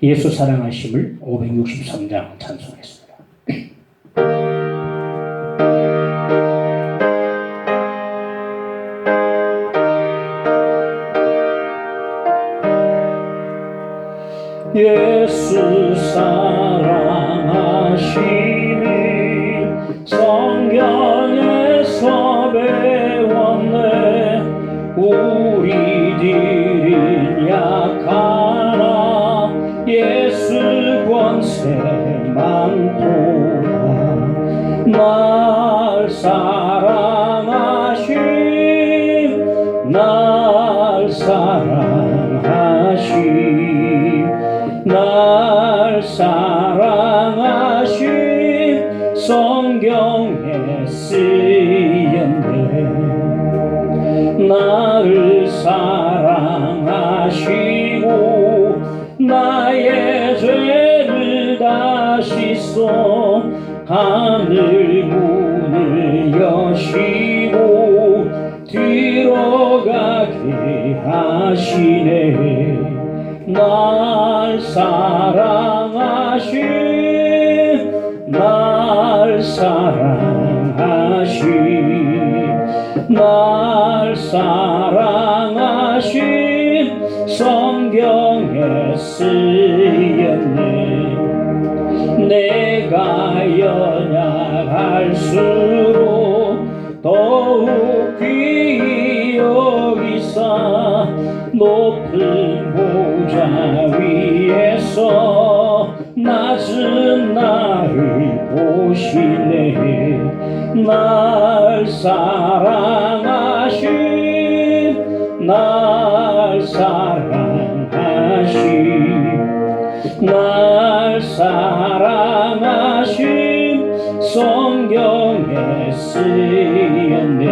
예수 사랑하심을 563장 찬송했습니다. 예수 사랑하심이 성경에서 배웠네. 우리들은 약하나 예수 권세만 도와. 날 사랑하심, 날 사랑하심, 날 사랑하심 성경에 쓰였네. 나를 사랑하시고 나의 죄를 다 씻어 하늘 문을 여시고 뒤로 가게 하시네. 날 사랑하심, 날 사랑하심, 날 사랑하심 성경에 쓰였네. 내가 연약할수록 더욱 귀히 여기사 높은 보좌 위에서 낮은 나를 보시네. 날 사랑하심, 날 사랑하심, 날 사랑하심 성경에 쓰였네.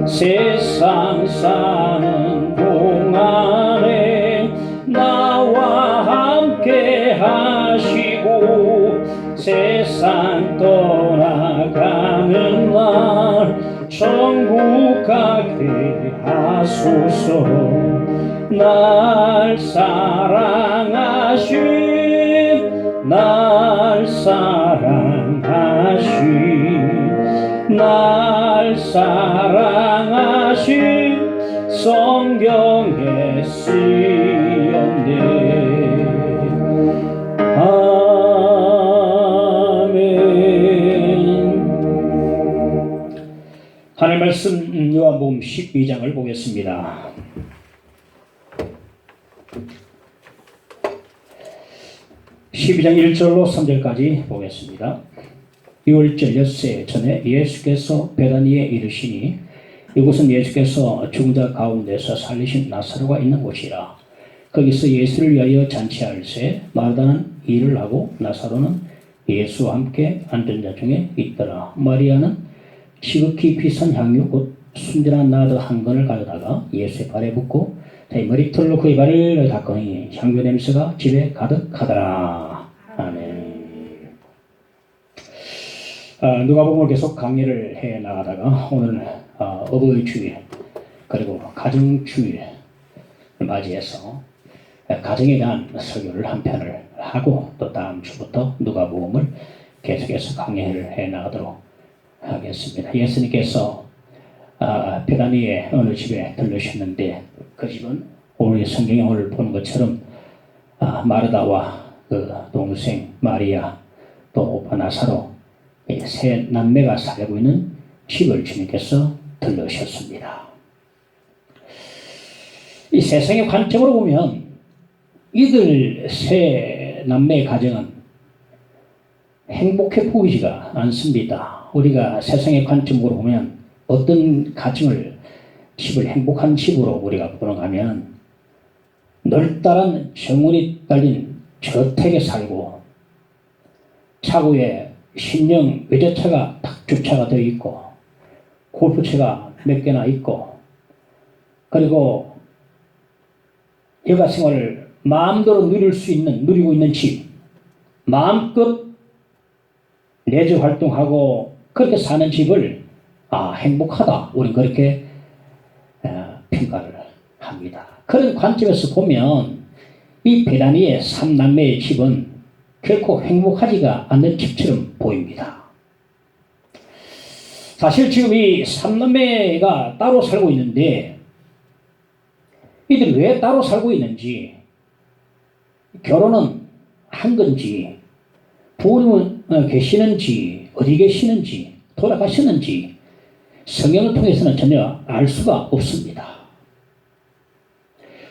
세상 사는 동안에 나와 함께 하시고 세상 떠나가는 날 천국 가게 하소서. 날 사랑하심, 날 사랑하심, 날 사랑하심 성경에 쓰였네. 아멘. 하나님 말씀 요한복음 12장을 보겠습니다. 12장 1절로 3절까지 보겠습니다. 6월절 엿새 전에 예수께서 베다니에 이르시니 이곳은 예수께서 죽은 자 가운데서 살리신 나사로가 있는 곳이라. 거기서 예수를 위하여 잔치할새 마르다는 일을 하고 나사로는 예수와 함께 앉은 자 중에 있더라. 마리아는 지극히 비싼 향유 곧 순전한 나드 한 건을 가져다가 예수의 발에 붓고 자기 머리털로 그의 발을 닦으니 향유 냄새가 집에 가득하더라. 아멘. 누가복음을 계속 강의를 해 나가다가 오늘 어버이 주일 그리고 가정 주일 맞이해서 가정에 대한 설교를 한 편을 하고 또 다음 주부터 누가복음을 계속해서 강의를 해 나가도록 하겠습니다. 예수님께서 베다니에 어느 집에 들르셨는데 그 집은 우리 성경에 오늘 보는 것처럼 마르다와 그 동생 마리아 또 오빠 나사로 세 남매가 살고 있는 집을 주님께서 들르셨습니다. 이 세상의 관점으로 보면 이들 세 남매의 가정은 행복해 보이지가 않습니다. 우리가 세상의 관점으로 보면 어떤 가정을 집을 행복한 집으로 우리가 보는가 하면 넓다란 정원이 딸린 저택에 살고 차고에 신형 외제차가 딱 주차가 되어 있고 골프채가 몇 개나 있고 그리고 여가 생활을 마음대로 누리고 있는 집, 마음껏 레저 활동하고 그렇게 사는 집을 행복하다 우리는 그렇게 평가를 합니다. 그런 관점에서 보면 이 베다니의 삼남매의 집은 결코 행복하지가 않는 집처럼 보입니다. 사실 지금 이 삼남매가 따로 살고 있는데 이들이 왜 따로 살고 있는지, 결혼은 한 건지, 부모님은 계시는지, 어디 계시는지, 돌아가셨는지 성경을 통해서는 전혀 알 수가 없습니다.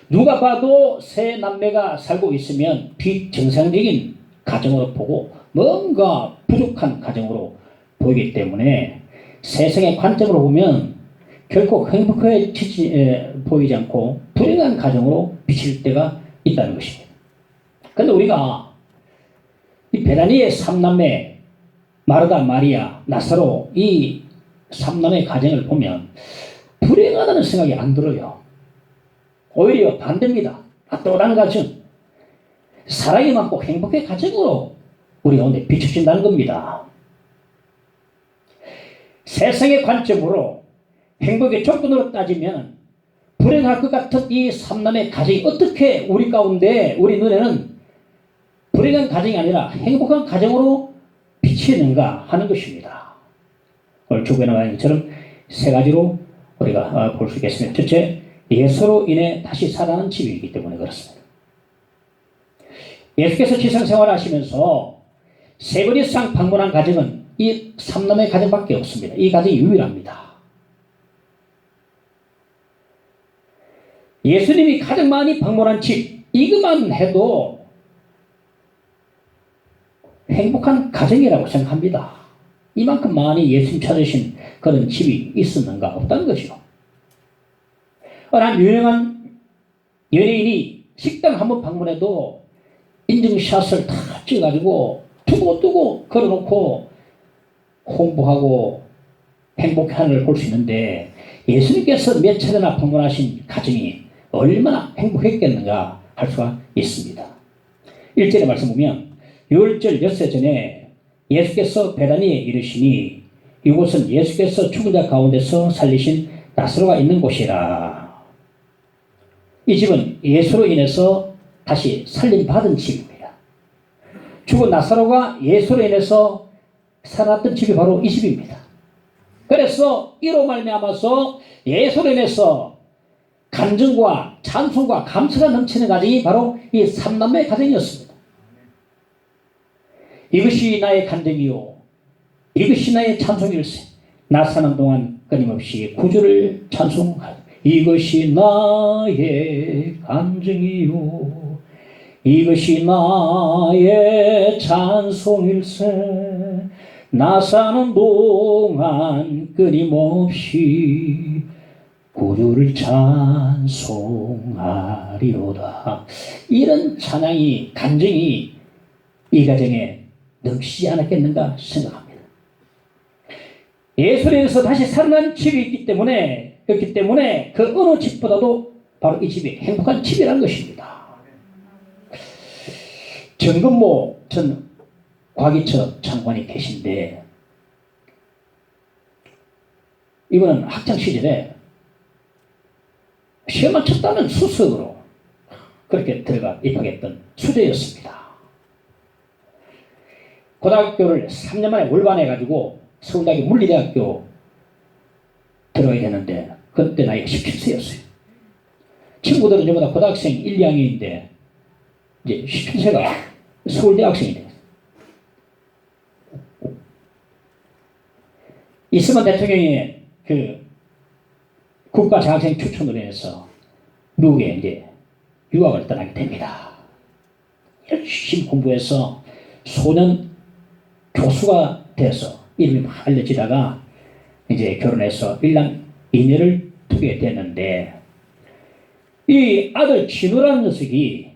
누가 봐도 세 남매가 살고 있으면 비정상적인 가정으로 보고 뭔가 부족한 가정으로 보이기 때문에 세상의 관점으로 보면 결코 행복해 보이지 않고 불행한 가정으로 비칠 때가 있다는 것입니다. 그런데 우리가 이 베다니의 삼남매 마르다, 마리아, 나사로 이 삼남의 가정을 보면 불행하다는 생각이 안 들어요. 오히려 반대입니다. 똘똘한 가정, 사랑이 많고 행복의 가정으로 우리 가운데 비춰진다는 겁니다. 세상의 관점으로 행복의 조건으로 따지면 불행할 것 같은 이 삼남의 가정이 어떻게 우리 가운데, 우리 눈에는 불행한 가정이 아니라 행복한 가정으로 비치는가 하는 것입니다. 오늘 주부에 나와 있는 것처럼 세 가지로 우리가 볼 수 있겠습니다. 첫째, 예수로 인해 다시 살아나는 집이기 때문에 그렇습니다. 예수께서 지상생활을 하시면서 세 번 이상 방문한 가정은 이 삼남의 가정밖에 없습니다. 이 가정이 유일합니다. 예수님이 가장 많이 방문한 집, 이것만 해도 행복한 가정이라고 생각합니다. 이만큼 많이 예수님 찾으신 그런 집이 있었는가? 없다는 것이요. 한 유명한 연예인이 식당 한번 방문해도 인증샷을 다 찍어가지고 두고 걸어놓고 홍보하고 행복한을 볼 수 있는데, 예수님께서 몇 차례나 방문하신 가정이 얼마나 행복했겠는가 할 수가 있습니다. 1절의 말씀 보면 유월절 엿새 전에 예수께서 베다니에 이르시니 이곳은 예수께서 죽은 자 가운데서 살리신 나사로가 있는 곳이라. 이 집은 예수로 인해서 다시 살림받은 집입니다. 죽은 나사로가 예수로 인해서 살았던 집이 바로 이 집입니다. 그래서 이로 말미암아서 예수로 인해서 간증과 찬송과 감사가 넘치는 가정이 바로 이 삼남매의 가정이었습니다. 이것이 나의 간증이요, 이것이 나의 찬송일세. 나 사는 동안 끊임없이 구주를 찬송하라. 이것이 나의 간증이요, 이것이 나의 찬송일세. 나 사는 동안 끊임없이 구주를 찬송하리로다. 이런 찬양이, 간증이 이 가정에 넘치지 않았겠는가 생각합니다. 예수님께서 다시 살아난 집이 있기 때문에 그 어느 집보다도 바로 이 집이 행복한 집이라는 것입니다. 정근모 전 과기처 장관이 계신데, 이분은 학창시절에 시험을 쳤다는 수석으로 그렇게 들어가 입학했던 수재였습니다. 고등학교를 3년 만에 몰반해가지고 서울대학교 물리대학교 들어가야 되는데 그때 나이가 17세였어요. 친구들은 전부 다 고등학생 1, 2학년인데 이제 17세가 서울대학생이 됐어요. 이승만 대통령의 그 국가장학생 추천으로 해서 미국에 이제 유학을 떠나게 됩니다. 열심히 공부해서 소년 교수가 돼서 이름이 막 알려지다가 이제 결혼해서 일남 이녀를 두게 됐는데, 이 아들 진우라는 녀석이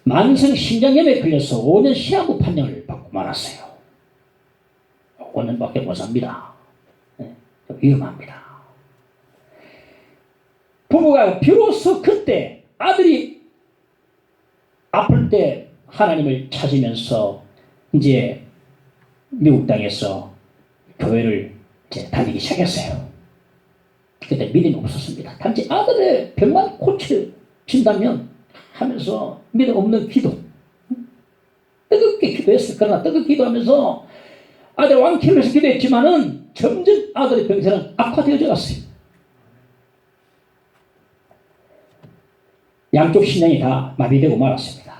만성 심장염에 걸려서 5년 시한부 판정을 받고 말았어요. 5년밖에 못 삽니다. 위험합니다. 부부가 비로소 그때 아들이 아플 때 하나님을 찾으면서 이제 미국 땅에서 교회를 이제 다니기 시작했어요. 그때 믿음이 없었습니다. 단지 아들의 병만 고쳐진다면 하면서 믿음 없는 기도, 뜨겁게 기도했어요. 그러나 뜨겁게 기도하면서 아들 왕키를 위해서 기도했지만은 점점 아들의 병세는 악화되어져 갔어요. 양쪽 신장이 다 마비되고 말았습니다.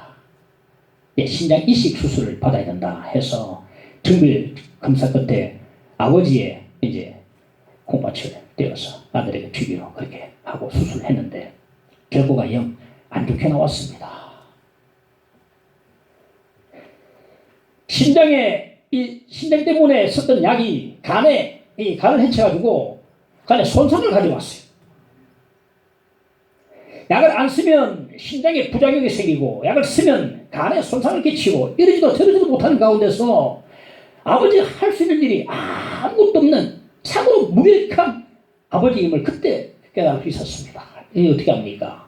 신장 이식 수술을 받아야 된다 해서 정밀 검사 끝에 아버지의 이제 콩팥을 떼어서 아들에게 주기로 그렇게 하고 수술을 했는데 결과가 영 안 좋게 나왔습니다. 신장 때문에 썼던 약이 간을 해쳐가지고 간에 손상을 가져왔어요. 약을 안 쓰면 신장에 부작용이 생기고 약을 쓰면 간에 손상을 끼치고 이러지도 저러지도 못하는 가운데서 아버지가 할 수 있는 일이 아무것도 없는 참으로 무력한 아버지임을 그때 깨달을 수 있었습니다. 이게 어떻게 합니까?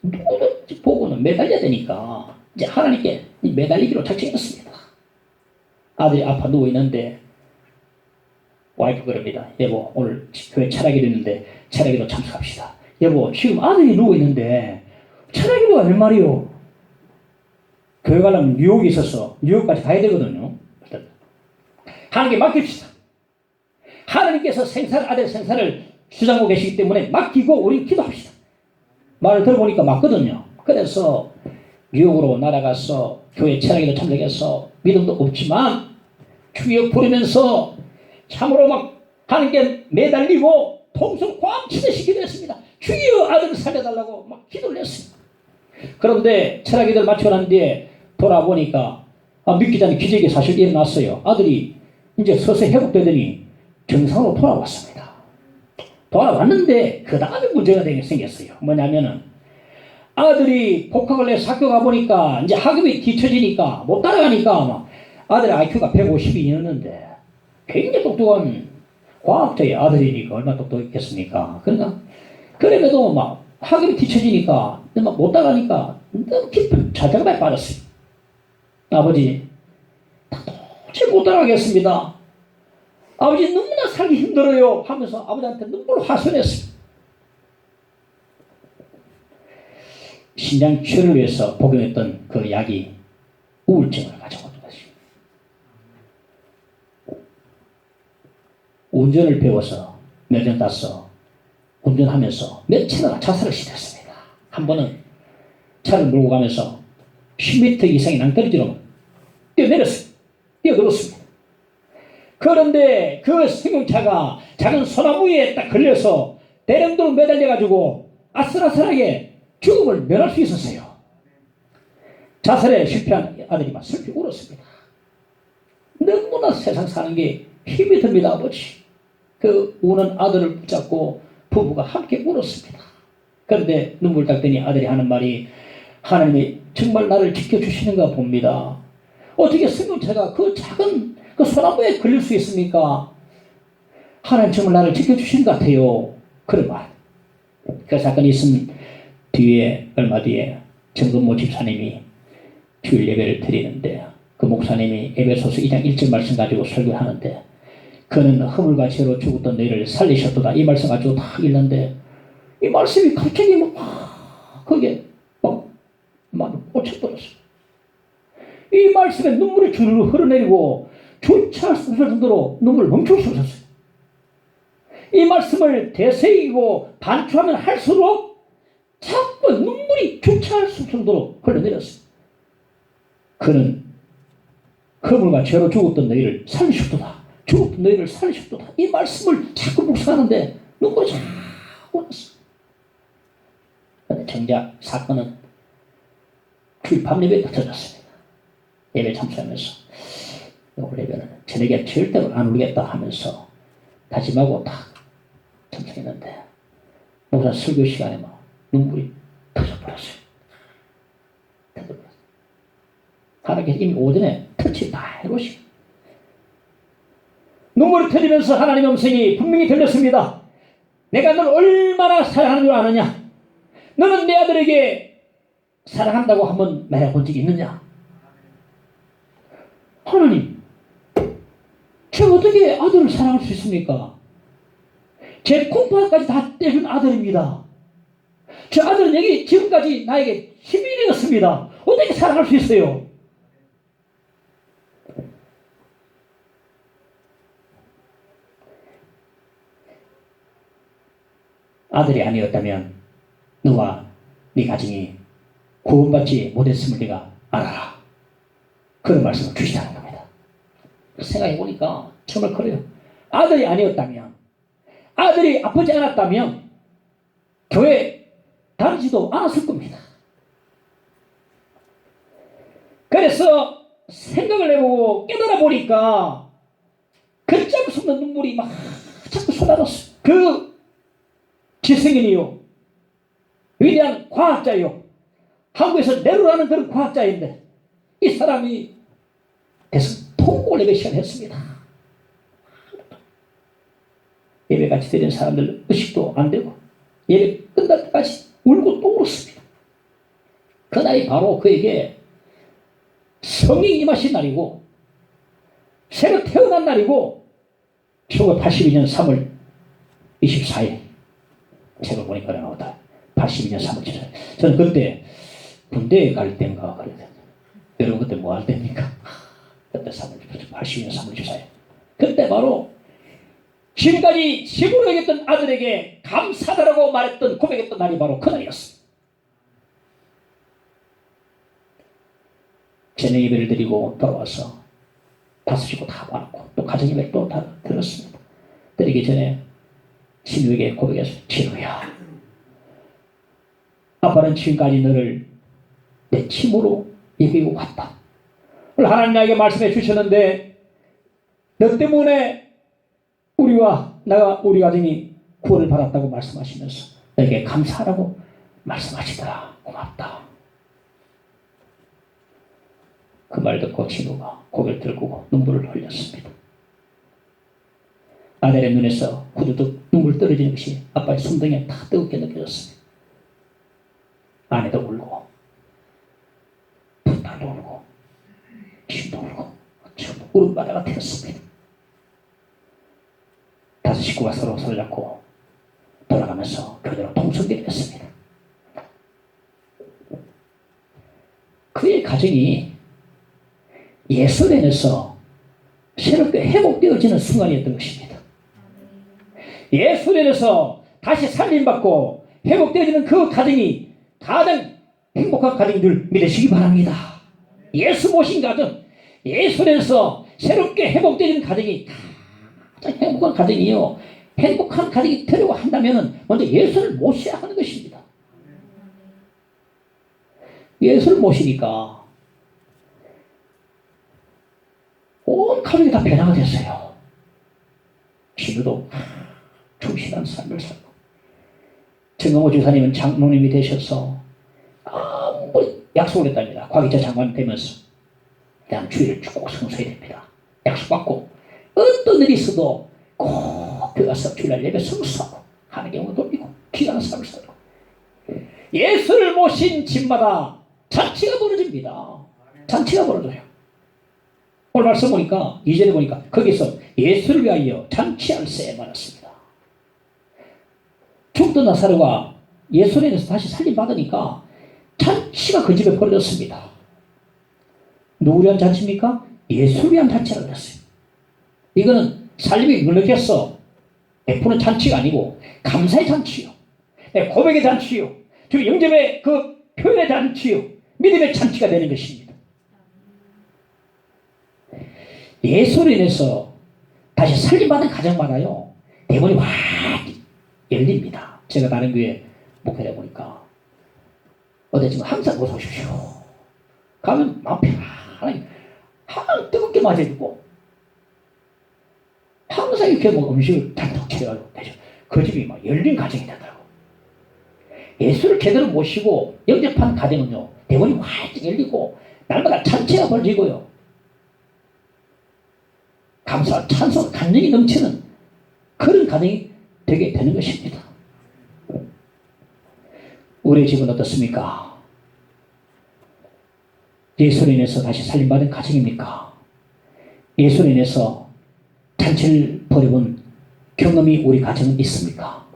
누구든지 보고는 매달려야 되니까 이제 하나님께 매달리기로 작정했습니다. 아들이 아파 누워있는데 와이프 그럽니다. 여보 오늘 교회 철학기도 있는데 철학기도 참석합시다. 여보 지금 아들이 누워있는데 철학기도가 웬 말이요? 교회 가려면 뉴욕에 있어서 뉴욕까지 가야 되거든요. 하나님께 맡깁시다. 하나님께서 아들 생사를 주장하고 계시기 때문에 맡기고 우리 기도합시다. 말을 들어보니까 맞거든요. 그래서 뉴욕으로 날아가서 교회 철학기도 참석해서 믿음도 없지만 주여 부르면서 참으로 막 하나님께 매달리고 통성 꽉 치듯이 기도했습니다. 주여 아들을 살려달라고 막 기도를 했습니다. 그런데 철학기도를 마치고 난 뒤에 돌아보니까 믿기지 않는 기적이 사실 일어났어요. 아들이 이제 서서히 회복되더니 정상으로 돌아왔습니다. 돌아왔는데 그 다음에 문제가 생겼어요. 뭐냐면은 아들이 복학을 해서 학교 가보니까 이제 학업이 뒤처지니까 못 따라가니까 막 아들의 IQ가 152였는데 굉장히 똑똑한 과학자의 아들이니까 얼마나 똑똑했겠습니까? 그러니까 그래도 막 학업이 뒤처지니까 막 못 따라가니까 너무 깊은 좌절감에 빠졌어요. 아버지 도저히 못 따라가겠습니다. 아버지 너무나 살기 힘들어요 하면서 아버지한테 눈물을 화선했어요. 신장 치료를 위해서 복용했던 그 약이 우울증을 가져오는 것입니다. 운전을 배워서 몇 년 따서 운전하면서 며칠이나 자살을 시도했습니다. 한 번은 차를 몰고 가면서 10m 이상의 낭떠러지로 뛰어들었습니다. 그런데 그 승용차가 작은 소나무에 딱 걸려서 대령도로 매달려가지고 아슬아슬하게 죽음을 면할 수 있었어요. 자살에 실패한 아들이 막 슬피 울었습니다. 너무나 세상 사는 게 힘이 듭니다, 아버지. 그 우는 아들을 붙잡고 부부가 함께 울었습니다. 그런데 눈물 닦더니 아들이 하는 말이 하나님이 정말 나를 지켜주시는가 봅니다. 어떻게 승용차가 그 작은 그 소나무에 걸릴 수 있습니까? 하나님 정말 나를 지켜주신 것 같아요. 그런 말. 그 사건이 있은 뒤에 얼마 뒤에 정근모 집사님이 주일 예배를 드리는데 그 목사님이 에베소서 2장 1절 말씀 가지고 설교를 하는데 그는 허물과 죄로 죽었던 너희를 살리셨도다 이 말씀 가지고 다 읽는데 이 말씀이 갑자기 막 거기에 막 꽂혀버렸어요. 이 말씀에 눈물이 주르르 흐르내리고 조차 할 수 없을 정도로 눈물을 멈출 수 없었어요. 이 말씀을 되새기고 반추하면 할수록 자꾸 눈물이 주체할 수 없을 정도로 흘러내렸어요. 그는 허물과 죄로 죽었던 너희를 살리셨도다. 죽었던 너희를 살리셨도다. 이 말씀을 자꾸 묵상하는데 눈물이 자꾸 났어요. 그런데 정작 사건은 주일 밤 예배에 터졌습니다. 예배 참석하면서 오늘 예배는 저녁에 절대로 안 울겠다 하면서 다짐하고 딱 참석했는데 목사 설교 시간에 막 눈물이 터져버렸어요. 하나님께서 이미 오전에 터치 다 해놓으시고 눈물이 터지면서 하나님의 음성이 분명히 들렸습니다. 내가 너를 얼마나 사랑하는 줄 아느냐? 너는 내 아들에게 사랑한다고 한번 말해본 적이 있느냐? 하나님, 제가 어떻게 아들을 사랑할 수 있습니까? 제 콩팥까지 다 떼준 아들입니다. 저 아들은 여기 지금까지 나에게 11년 끊겼습니다. 어떻게 살아갈 수 있어요? 아들이 아니었다면 너와 네 가정이 구원받지 못했음을 네가 알아라. 그런 말씀을 주시다는 겁니다. 생각해보니까 정말 그래요. 아들이 아니었다면, 아들이 아프지 않았다면 교회 다니지도 않았을 겁니다. 그래서 생각을 해보고 깨달아 보니까 걷잡을 수 없는 눈물이 막 자꾸 쏟아졌어요. 그 지성인이요, 위대한 과학자요, 한국에서 네로라는 그런 과학자인데 이 사람이 계속 통곡을 내기 시작했습니다. 예배 같이 드리는 사람들 의식도 안 되고 예배 끝날 때까지 울고 또 울었습니다. 그날이 바로 그에게 성령이 임하신 날이고 새로 태어난 날이고 1982년 3월 24일 책을 보니까 나오다. 82년 3월 24일. 저는 그때 군대에 갈 때인가 그랬거든요. 여러분 그때 뭐 할 때입니까? 그때 82년 3월 24일. 그때 바로 지금까지 집으로 여겼던 아들에게 감사하다라고 말했던 고백했던 날이 바로 그날이었습니다. 저녁 예배를 드리고 돌아와서 5시고 다 왔고 또 가정 예배를 또 다 들었습니다. 드리기 전에 신우에게 고백했어요. 진우야, 아빠는 지금까지 너를 내 침으로 예배하고 왔다. 오늘 하나님 나에게 말씀해 주셨는데 너 때문에 우리 가정이 구원을 받았다고 말씀하시면서 너에게 감사하라고 말씀하시더라. 고맙다. 그 말 듣고 진우가 고개를 들고 눈물을 흘렸습니다. 아들의 눈에서 후두둑 눈물 떨어지는 것이 아빠의 손등에 다 뜨겁게 느껴졌습니다. 아내도 울고 딸도 울고 친도 울고 울음바다가 되었습니다. 5 식구가 서로 손잡고 돌아가면서 교대로 통성기를 했습니다. 그의 가정이 예수 안에서 새롭게 회복되어지는 순간이었던 것입니다. 예수 안에서 다시 살림받고 회복되어지는 그 가정이 가장 행복한 가정인 줄 믿으시기 바랍니다. 예수 모신 가정, 예수 안에서 새롭게 회복되어지는 가정이 가장 행복한 가정이요. 행복한 가정이 되려고 한다면 먼저 예수를 모셔야 하는 것입니다. 예수를 모시니까 온 가족이 다 변화가 됐어요. 진우도 충실한 삶을 살고, 정강호 주사님은 장로님이 되셔서 약속을 했답니다. 과기자 장관이 되면서 대한 주의를 쭉 성수해야 됩니다. 약속받고 어떤 일이 있어도 꼭 들어가서 주일날 예배 성수하고 하는 경우 돌리고 귀한 삶을 살고, 예수를 모신 집마다 잔치가 벌어집니다. 잔치가 벌어져요. 오늘 말씀 보니까 2절에 보니까 거기서 예수를 위하여 잔치할세 말했습니다. 죽던 나사로가 예수 안에서 다시 살림받으니까 잔치가 그 집에 벌어졌습니다. 누구 위한 잔치입니까? 예수를 위한 잔치라고 그랬어요. 이거는 살림이 넉넉해서 베푸는 잔치가 아니고 감사의 잔치요, 고백의 잔치요, 즉 영접의 그 표현의 잔치요, 믿음의 잔치가 되는 것입니다. 예수로 인해서 다시 살림받은 가정마다요 대문이 확 열립니다. 제가 다른 교회 목회를 해보니까 어디 지금 항상 어서 오십시오. 가면 마음 편안하게 항상 뜨겁게 맞아주고 항상 이렇게 뭐 음식을 잔뜩 차려가지고 되죠. 그 집이 막 열린 가정이 되더라고. 예수를 제대로 모시고 영접한 가정은요 대문이 활짝 열리고 날마다 잔치가 벌어지고요 감사, 찬송, 감격이 넘치는 그런 가정이 되게 되는 것입니다. 우리의 집은 어떻습니까? 예수로 인해서 다시 살림받은 가정입니까? 예수로 인해서 잔치를 벌여본 경험이 우리 가정은 있습니까?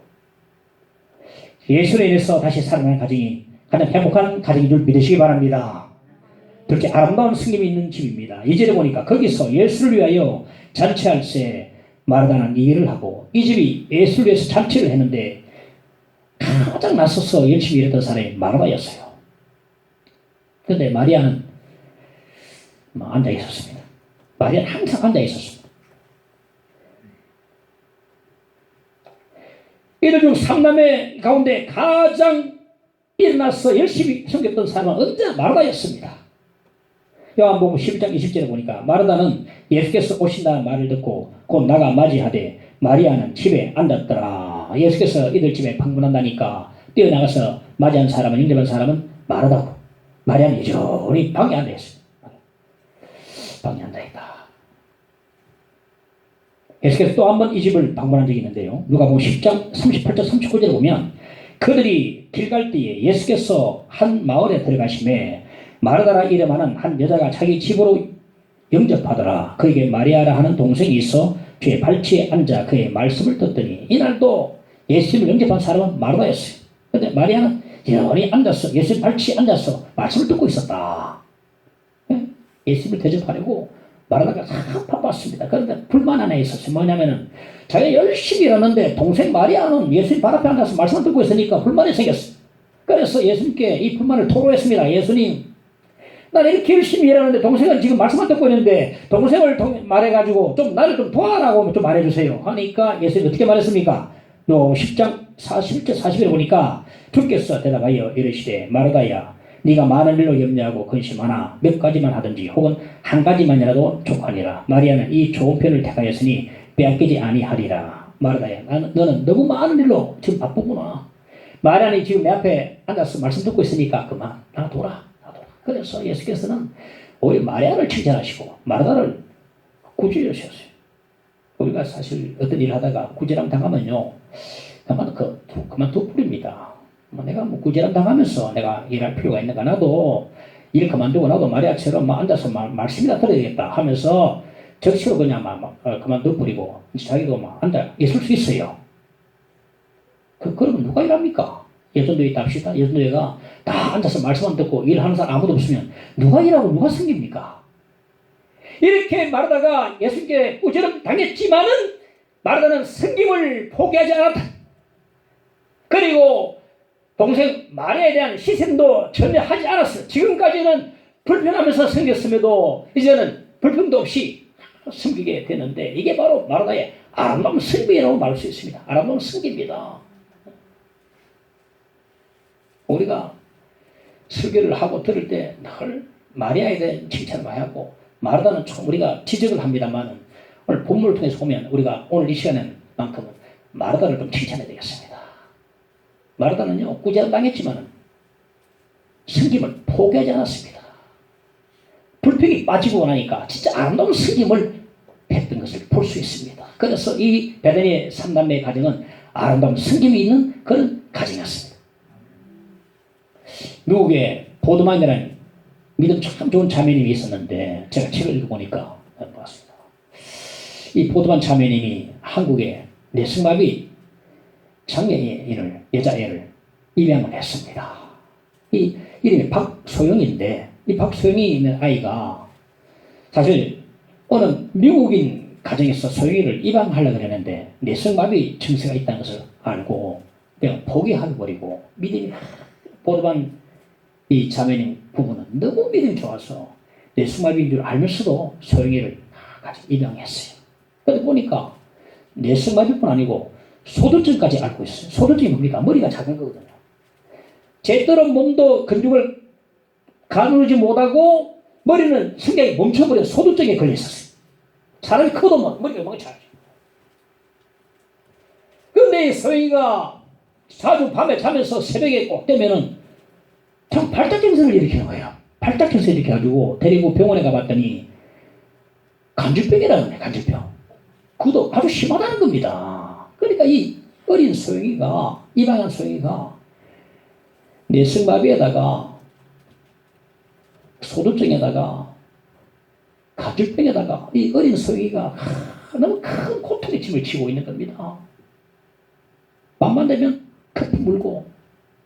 예수로 인해서 다시 살아난 가정이 가장 행복한 가정인 줄 믿으시기 바랍니다. 그렇게 아름다운 승림이 있는 집입니다. 2절에 보니까 거기서 예수를 위하여 잔치할세 마르다는 이 일을 하고, 이 집이 예수를 위해서 잔치를 했는데 가장 나서서 열심히 일했던 사람이 마르다였어요. 그런데 마리아는 앉아 있었습니다. 마리아는 항상 앉아 있었습니다. 이들 중 3남매 가운데 가장 일어나서 열심히 섬겼던 사람은 언제나 마르다였습니다. 요한복음 11장 20절에 보니까 마르다는 예수께서 오신다는 말을 듣고 곧 나가 맞이하되 마리아는 집에 앉았더라. 예수께서 이들 집에 방문한다니까 뛰어나가서 맞이한 사람은, 응답한 사람은 마르다고, 마리아는 여전히 방에 앉아있습니다. 방에 앉아있다. 예수께서 또 한 번 이 집을 방문한 적이 있는데요. 누가복음 10장 38절 39절에 보면 그들이 길 갈 때에 예수께서 한 마을에 들어가심에 마르다라 이름하는 한 여자가 자기 집으로 영접하더라. 그에게 마리아라 하는 동생이 있어 주의 발치에 앉아 그의 말씀을 듣더니, 이날도 예수님을 영접한 사람은 마르다였어요. 그런데 마리아는 여전히 앉았어. 예수님 발치에 앉아서 말씀을 듣고 있었다. 예수님을 대접하려고 마르다가 참 바빴습니다. 그런데 불만 하나 있었어요. 뭐냐면은 자기가 열심히 일하는데 동생 마리아는 예수님 발 앞에 앉아서 말씀을 듣고 있으니까 불만이 생겼어요. 그래서 예수님께 이 불만을 토로했습니다. 예수님, 나는 이렇게 열심히 일하는데 동생은 지금 말씀만 듣고 있는데 동생을 말해가지고 좀 나를 좀 도와라고 좀 말해주세요. 하니까 예수님이 어떻게 말했습니까? 요 10장 41절 40절에 보니까 주께서 대답하여 이르시되 마르다야, 네가 많은 일로 염려하고 근심하나 몇 가지만 하든지 혹은 한 가지만이라도 족하니라. 마리아는 이 좋은 편을 택하였으니 빼앗기지 아니하리라. 마르다야, 너는 너무 많은 일로 지금 바쁘구나. 마리아는 지금 내 앞에 앉아서 말씀 듣고 있으니까 그만 놔둬라. 그래서 예수께서는 오히려 마리아를 칭찬하시고 마르다를 구제하셨어요. 우리가 사실 어떤 일을 하다가 구제람 당하면요, 그만 둬버립니다. 내가 구제람 당하면서 내가 일할 필요가 있는가, 나도 일 그만두고 나도 마리아처럼 앉아서 말씀이나 들어야겠다 하면서 적시로 그냥 그만둬버리고 자기도 앉아 있을 수 있어요. 그러면 누가 일합니까? 예전도에 있다 합시다. 예전도에가 다 앉아서 말씀만 듣고 일하는 사람 아무도 없으면 누가 일하고 누가 섬깁니까? 이렇게 마르다가 예수님께 꾸지람 당했지만은 마르다는 섬김을 포기하지 않았다. 그리고 동생 마리아에 대한 희생도 전혀 하지 않았어. 지금까지는 불편하면서 섬겼음에도 이제는 불평도 없이 섬기게 되는데, 이게 바로 마르다의 아름다운 섬김이라고 말할 수 있습니다. 아름다운 섬김입니다. 우리가 설교를 하고 들을 때 늘 마리아에 대한 칭찬을 많이 하고, 마르다는 좀 우리가 지적을 합니다만 오늘 본문을 통해서 보면 우리가 오늘 이 시간만큼은 마르다를 좀 칭찬해야 되겠습니다. 마르다는요, 꾸지람 당했지만 섬김을 포기하지 않았습니다. 불평이 빠지고 나니까 진짜 아름다운 섬김을 했던 것을 볼 수 있습니다. 그래서 이 베드니의 3남매의 가정은 아름다운 섬김이 있는 그런 가정이었습니다. 미국에 보드만이라는 믿음 참 좋은 자매님이 있었는데 제가 책을 읽어보니까 봤습니다. 이 보드만 자매님이 한국에 뇌승마비 장애인을, 여자애를 입양을 했습니다. 이 이름이 박소영인데, 이 박소영이 있는 아이가 사실 어느 미국인 가정에서 소영이를 입양하려고 했는데 뇌승마비 증세가 있다는 것을 알고 그냥 포기해버리고, 믿음이 보드만 이 자매님 부부는 너무 믿음이 좋아서 뇌승마비인 줄 알면서도 소영이를 같이 입양했어요. 그런데 보니까 뇌승마비뿐 아니고 소두증까지 앓고 있어요. 소두증이 뭡니까? 머리가 작은 거거든요. 제대로 몸도 근육을 가누지 못하고 머리는 성격이 멈춰버려 소두증에 걸려 있었어요. 사람이 커도 머리가 멍청하죠. 그런데 소영이가 자주 밤에 자면서 새벽에 꼭 되면은 참 발작증세를 일으키는 거예요. 발작증세를 일으켜가지고 데리고 병원에 가봤더니 간질병이라는 거예요. 간질병. 그것도 아주 심하다는 겁니다. 그러니까 이 어린 소영이가, 입양한 소영이가 뇌승마비에다가 소두증에다가 간질병에다가 이 어린 소영이가 너무 큰 고통의 짐을 지고 있는 겁니다. 밤만 되면 급히 물고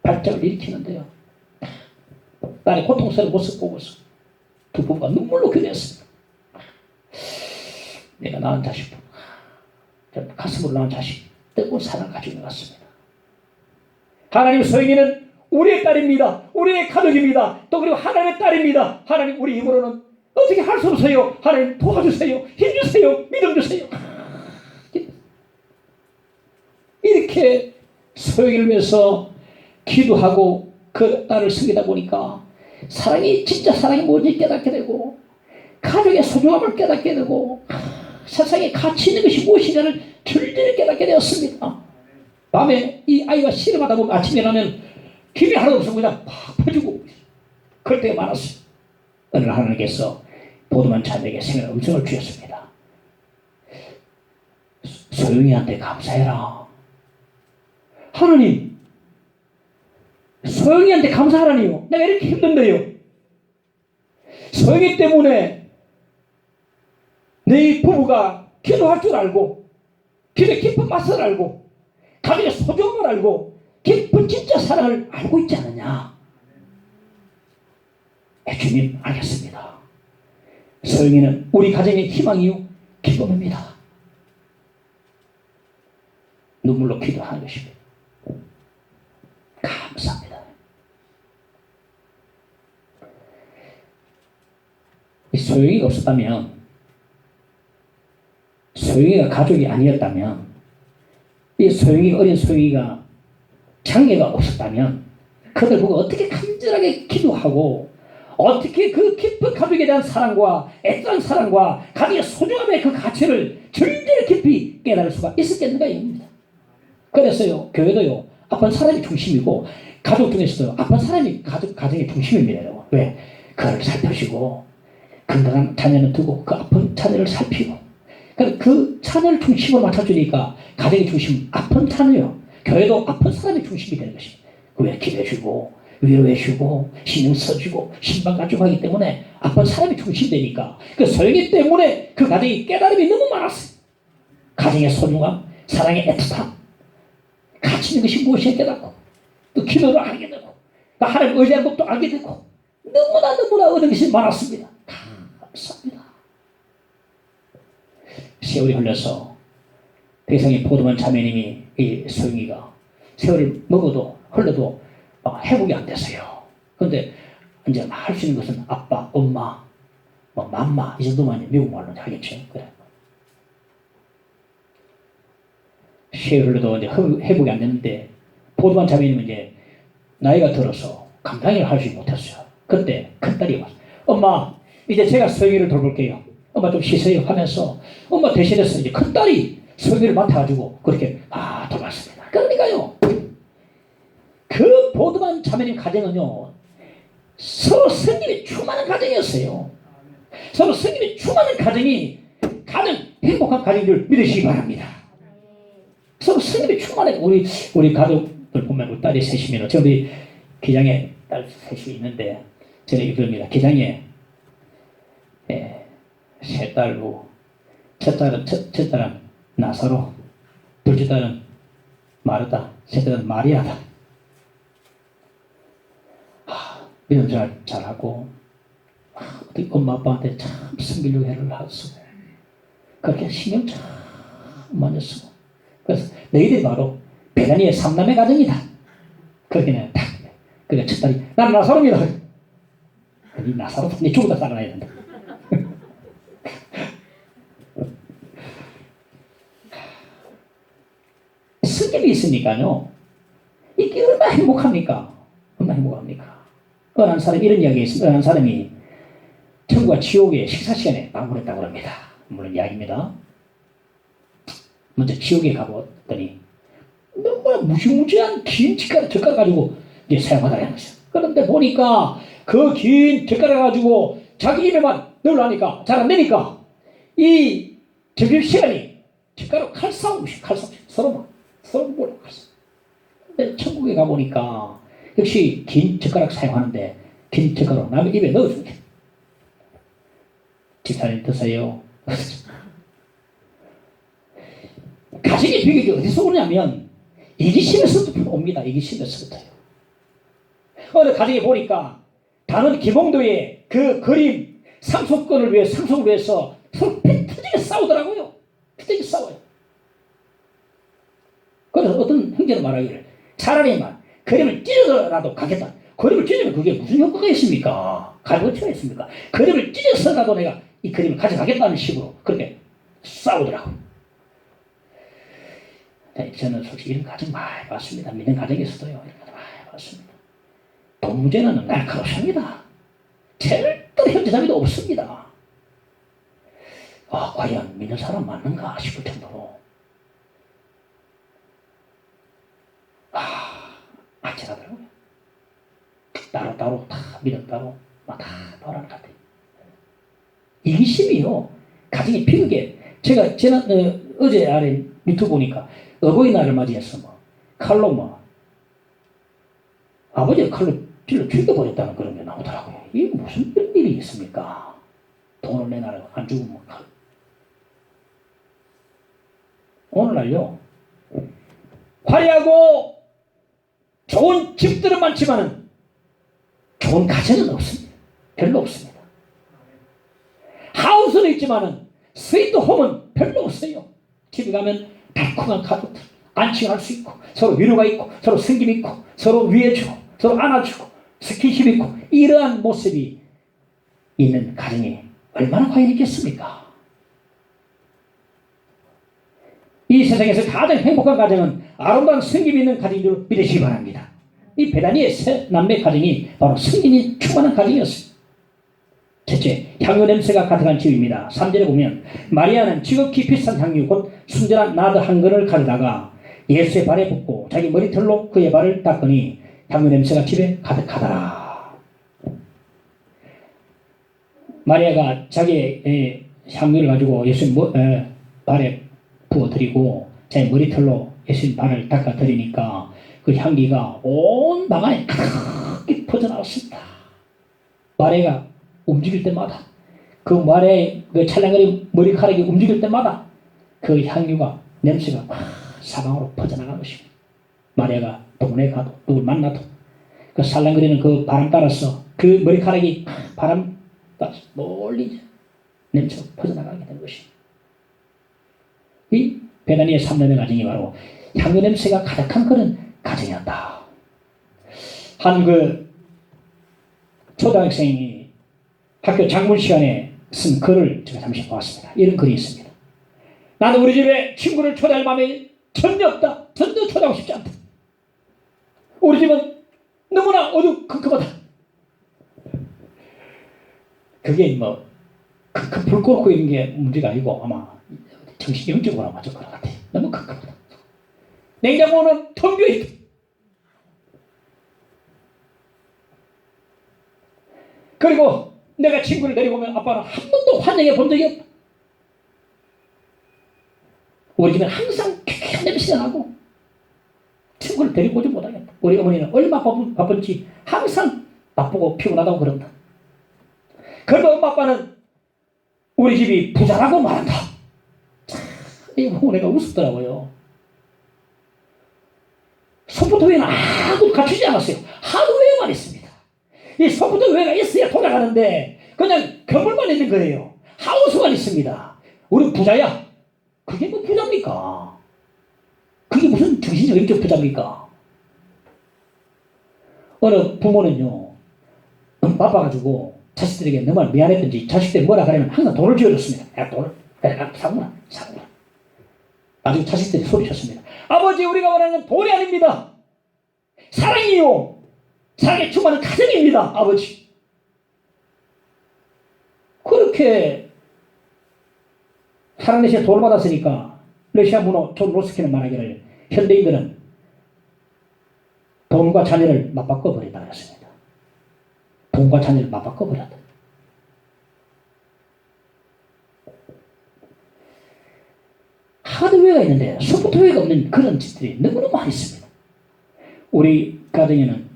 발작을 일으키는데요. 딸의 고통스러운 모습 보고서 두 부부가 눈물로 기도했습니다. 내가 낳은 자식, 가슴으로 낳은 자식, 뜨거운 사랑을 가지고 있는 것 같습니다. 하나님, 소영이는 우리의 딸입니다. 우리의 가족입니다. 또 그리고 하나님의 딸입니다. 하나님, 우리 힘으로는 어떻게 할 수 없어요. 하나님 도와주세요. 힘주세요. 믿음 주세요. 이렇게 소영이를 위해서 기도하고 그 딸을 섬기다 보니까 사랑이, 진짜 사랑이 뭔지 깨닫게 되고, 가족의 소중함을 깨닫게 되고, 세상에 가치 있는 것이 무엇인가를 줄줄이 깨닫게 되었습니다. 밤에 이 아이가 씨름하다 보면 아침에 일어나면 힘이 하나도 없어 그냥 팍 퍼지고 그럴 때가 많았어요. 어느 날 하나님께서 보드만 자매에게 생명의 음성을 주셨습니다. 소영이한테 감사해라. 하나님, 소영이한테 감사하라니요. 내가 이렇게 힘든데요. 소영이 때문에 내 부부가 기도할 줄 알고, 기도의 깊은 맛을 알고, 가족의 소중함을 알고, 깊은 진짜 사랑을 알고 있지 않느냐. 주님, 알겠습니다. 소영이는 우리 가정의 희망이요 기쁨입니다. 눈물로 기도하는 것입니다. 감사합니다. 이 소영이가 없었다면, 소영이가 가족이 아니었다면, 이 소영이가, 어린 소영이가 장애가 없었다면 그들 보고 어떻게 간절하게 기도하고 어떻게 그 깊은 가족에 대한 사랑과 애틋한 사랑과 가족의 소중함의 그 가치를 절대로 깊이 깨달을 수가 있었겠는가 입니다. 그래서요, 교회도요, 아픈 사람이 중심이고 가족 중에서도 아픈 사람이 가정의 중심입니다. 왜? 그를 살펴주고 건강한 자녀는 두고 그 아픈 자녀를 살피고, 그 자녀를 중심으로 맞춰주니까 가정의 중심, 아픈 자녀요. 교회도 아픈 사람이 중심이 되는 것입니다. 왜? 기도해주고 위로해주고 신경 써주고 신방 가지고 하기 때문에 아픈 사람이 중심이 되니까 그 소영이 때문에 그 가정이 깨달음이 너무 많았어요. 가정의 소중함, 사랑의 애틋함, 가치 있는 것이 무엇인지 깨닫고 또 기도를 알게 되고 하나님 의지하는 것도 알게 되고 너무나 얻은 것이 많았습니다. 감사합니다. 세월이 흘러서 대성의 보드만 자매님이, 이 소영이가 세월을 먹어도 흘러도 회복이 안 됐어요. 그런데 이제 할 수 있는 것은 아빠, 엄마, 맘마 이 정도만 미국말로 하겠죠. 그래. 세월을 흘러도 이제 회복이 안 됐는데 보드만 자매님은 이제 나이가 들어서 감당을 하지 못했어요. 그때 큰딸이 왔어요. 엄마, 이제 제가 소영이를 돌볼게요. 엄마 좀 쉬세요 하면서 엄마 대신해서 이제 큰딸이 소영이를 맡아가지고 그렇게 돌봤습니다. 그러니까요, 그 보드만 자매님 가정은요 서로 성김이 충만한 가정이었어요. 서로 성김이 충만한 가정이 가장 행복한 가정인 줄 믿으시기 바랍니다. 서로 성김이 충만해. 우리 가족들 보면 우리 딸이 셋이면 저희 기장에 딸 셋이 있는데 저는 이겁니다. 기장에 세 딸고 첫 딸은 나사로, 둘째 딸은 마르다, 셋째 딸은 마리아다. 믿음 잘하고 엄마 아빠한테 참 섬기려고 애를 하고 그렇게 신경 참 많이 쓰고, 그래서 너희들이 바로 베다니의 삼남의 가정이다. 그렇게 내가 딱, 그러니까 첫 딸이 난 나사로입니다. 이 나사로 네 죽어다 살아나야 된다. 성격이 있으니까요, 이게 얼마나 행복합니까? 얼마나 행복합니까? 어느 한 사람이 이런 이야기가 있습니다. 어느 한 사람이 천국과 지옥의 식사 시간에 방문했다고 합니다. 물론 이야기입니다. 먼저 지옥에 가보았더니 너무 무시무시한 긴 젓가락 가지고 이제 사용하다는 거죠. 그런데 보니까 그 긴 젓가락 가지고 자기 입에만 넣으려니까 잘 안 되니까 이 점심 시간이 젓가락 칼싸움, 서로 몰라. 근데 천국에 가보니까 역시 긴 젓가락 사용하는데 긴 젓가락 남의 입에 넣어줍니다. 집사님 드세요. 가정의 비극이 어디서 오냐면 이기심에서부터 옵니다. 이기심에서부터요. 어느 가정에 보니까 다른 김홍도의 그 그림 상속권을 위해 상속을 위해서 서로 배 터지게 싸우더라고요. 터지게 싸워요. 그래서 어떤 형제는 말하기를 차라리만 그림을 찢어서라도 가겠다. 그림을 찢으면 그게 무슨 효과가 있습니까? 가치가 있습니까? 그림을 찢어서라도 내가 이 그림을 가져가겠다는 식으로 그렇게 싸우더라고요. 저는 솔직히 이런 가정 많이 봤습니다. 믿는 가정에서도요. 이런 가정 많이 봤습니다. 돈 문제는 날카롭습니다. 절대로 형제자매도 없습니다. 과연 믿는 사람 맞는가 싶을 정도로 아찔하더라고요. 따로따로 다 믿었다고 다 돌아가는 것 같아요. 이기심이요. 가정의 비극에 제가 어제 아래 유튜브 보니까 어버이날을 맞이해서 칼로 아버지가 칼로 찔러 죽여버렸다는 그런 게 나오더라고요. 이게 무슨 일이 있습니까? 돈을 내놔라 안 죽으면 칼. 오늘날요 화려하고 좋은 집들은 많지만은 좋은 가정은 없습니다. 별로 없습니다. 하우스는 있지만은 스위트홈은 별로 없어요. 집에 가면 달콤한 가족들 안칭할 수 있고 서로 위로가 있고 서로 생김 있고 서로 위해주고 서로 안아주고 스킨십 있고 이러한 모습이 있는 가정이 얼마나 과연 있겠습니까? 이 세상에서 가장 행복한 가정은 아름다운 성김이 있는 가정인 줄 믿으시기 바랍니다. 이 베다니의 세 남매 가정이 바로 성김이 충만한 가정이었어요. 첫째, 향유 냄새가 가득한 집입니다. 3절에 보면 마리아는 지극히 비싼 향유 곧 순전한 나드 한 근을 가져다가 예수의 발에 붓고 자기 머리털로 그의 발을 닦으니 향유 냄새가 집에 가득하더라. 마리아가 자기의 향유를 가지고 예수의 발에 부어드리고 자기 머리털로 예수님 발을 닦아드리니까 그 향기가 온 방 안에 크게 퍼져나왔습니다. 마리아가 움직일 때마다 그 마리아의 그 찰랑거리는 머리카락이 움직일 때마다 그 향유가 냄새가 막 사방으로 퍼져나간 것입니다. 마리아가 동네 가도 누굴 만나도 그 살랑거리는 그 바람 따라서 그 머리카락이 바람 따라서 멀리 냄새가 퍼져나가게 된 것입니다. 이 베다니의 3남매 가정이 바로 향유 냄새가 가득한 그런 가정이었다. 한 그 초등학생이 학교 작문 시간에 쓴 글을 제가 잠시 보았습니다. 이런 글이 있습니다. 나는 우리 집에 친구를 초대할 마음이 전혀 없다. 전혀 초대하고 싶지 않다. 우리 집은 너무나 어두컴컴하다. 그게 불 끄고 있는 게 문제가 아니고 아마 정신 영적으로 맞을 것 같아요. 너무 컴컴하다. 냉장고는 텅 비어있다. 그리고 내가 친구를 데리고 오면 아빠는 한 번도 환영해 본 적이 없다. 우리 집은 항상 쾌쾌한 냄새가 나고 친구를 데리고 오지 못하겠다. 우리 어머니는 얼마나 바쁜지 항상 바쁘고 피곤하다고 그런다. 그래도 엄마 아빠는 우리 집이 부자라고 말한다. 이거 보고 내가 웃었더라고요. 소프트웨어는 아무것도 갖추지 않았어요. 하드웨어만 있습니다. 이 소프트웨어가 있어야 돌아가는데 그냥 건물만 있는 거예요. 하우스만 있습니다. 우리 부자야. 그게 뭐 부자입니까? 그게 무슨 정신적 영적 부자입니까? 어느 부모는요 너무 바빠가지고 자식들에게 너무 미안했던지 자식들이 뭐라 그러면 항상 돈을 쥐어줬습니다. 야 돈을 사구나. 나중에 자식들이 소리쳤습니다. 아버지 우리가 원하는 건 돈이 아닙니다. 사랑이요. 사랑에 충만한 가정입니다. 아버지. 그렇게 사랑 대신에 돈을 받았으니까 러시아 문호 존 로스키는 말하기를 현대인들은 돈과 자녀를 맞바꿔 버린다 그랬습니다. 돈과 자녀를 맞바꿔 버렸다. 하드웨어가 있는데 소프트웨어가 없는 그런 집들이 너무너무 많이 있습니다. 우리 가정에는